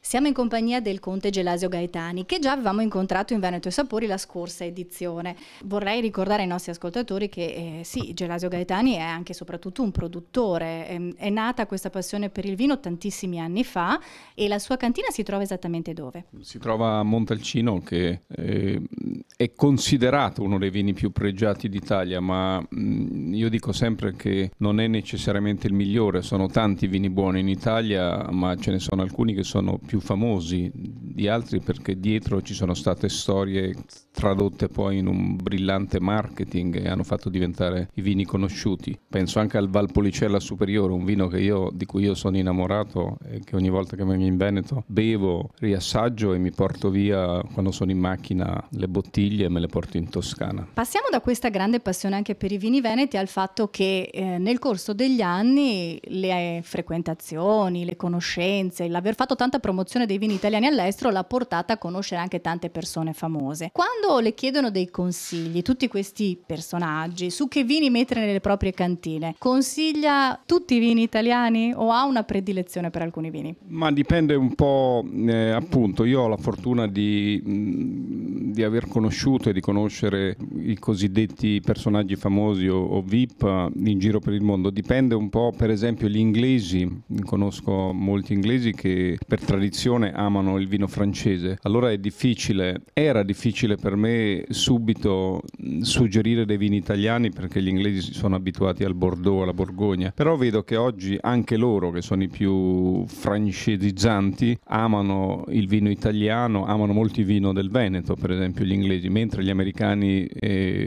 Siamo in compagnia del conte Gelasio Gaetani, che già avevamo incontrato in Veneto e Sapori la scorsa edizione. Vorrei ricordare ai nostri ascoltatori che sì, Gelasio Gaetani è anche e soprattutto un produttore. È nata questa passione per il vino tantissimi anni fa e la sua cantina si trova esattamente dove? Si trova a Montalcino, che è considerato uno dei vini più pregiati d'Italia, ma io dico sempre che non è necessariamente il migliore. Sono tanti vini buoni in Italia, ma ce ne sono alcuni che sono più famosi di altri perché dietro ci sono state storie tradotte poi in un brillante marketing e hanno fatto diventare i vini conosciuti. Penso anche al Valpolicella Superiore, un vino di cui io sono innamorato e che ogni volta che vengo in Veneto bevo, riassaggio e mi porto via quando sono in macchina le bottiglie e me le porto in Toscana. Passiamo da questa grande passione anche per i vini veneti al fatto che nel corso degli anni le frequentazioni, le conoscenze, l'aver fatto tanta promozione dei vini italiani all'estero l'ha portata a conoscere anche tante persone famose. Quando le chiedono dei consigli, tutti questi personaggi, su che vini mettere nelle proprie cantine, consiglia tutti i vini italiani o ha una predilezione per alcuni vini? Ma dipende un po', appunto, io ho la fortuna di aver conosciuto e di conoscere i cosiddetti personaggi famosi o VIP in giro per il mondo. Dipende un po', per esempio gli inglesi, conosco molti inglesi che per tradizione amano il vino francese, allora era difficile per me subito suggerire dei vini italiani perché gli inglesi si sono abituati al Bordeaux, alla Borgogna, però vedo che oggi anche loro, che sono i più francesizzanti, amano il vino italiano, amano molto il vino del Veneto, per esempio gli inglesi, mentre gli americani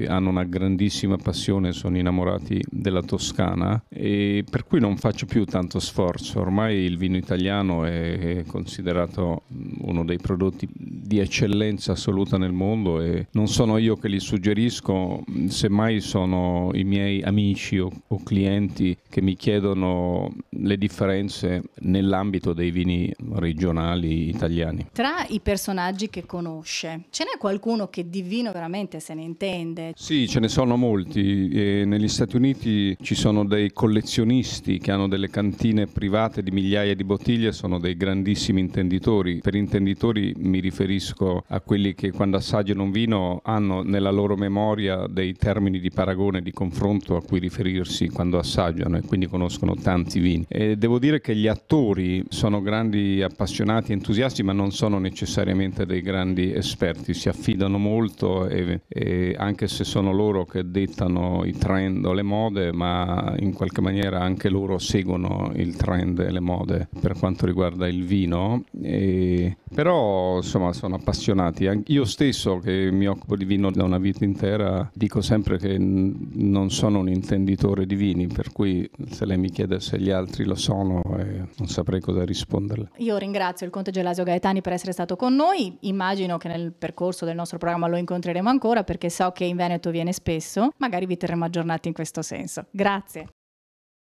hanno una grandissima passione, sono innamorati della Toscana, e per cui non faccio più tanto sforzo. Ormai il vino italiano è considerato uno dei prodotti di eccellenza assoluta nel mondo e non sono io che li suggerisco, semmai sono i miei amici o clienti che mi chiedono le differenze nell'ambito dei vini regionali italiani. Tra i personaggi che conosce, ce n'è qualcuno che di vino veramente se ne intende? Sì, ce ne sono molti. Negli Stati Uniti ci sono dei collezionisti che hanno delle cantine private di migliaia di bottiglie, sono dei grandissimi intenditori. Per intenditori mi riferisco a quelli che quando assaggiano un vino hanno nella loro memoria dei termini di paragone e di confronto a cui riferirsi quando assaggiano e quindi conoscono tanti vini. E devo dire che gli attori sono grandi appassionati, entusiasti, ma non sono necessariamente dei grandi esperti, si affidano molto e anche se sono loro che dettano i trend o le mode, ma in qualche maniera anche loro seguono il trend e le mode per quanto riguarda il vino. Però insomma sono appassionati. Io stesso, che mi occupo di vino da una vita intera, dico sempre che non sono un intenditore di vini, per cui se lei mi chiede se gli altri lo sono, non saprei cosa risponderle. Io ringrazio il conte Gelasio Gaetani per essere stato con noi, immagino che nel percorso del nostro programma lo incontreremo ancora perché so che in Veneto viene spesso, magari vi terremo aggiornati in questo senso. Grazie.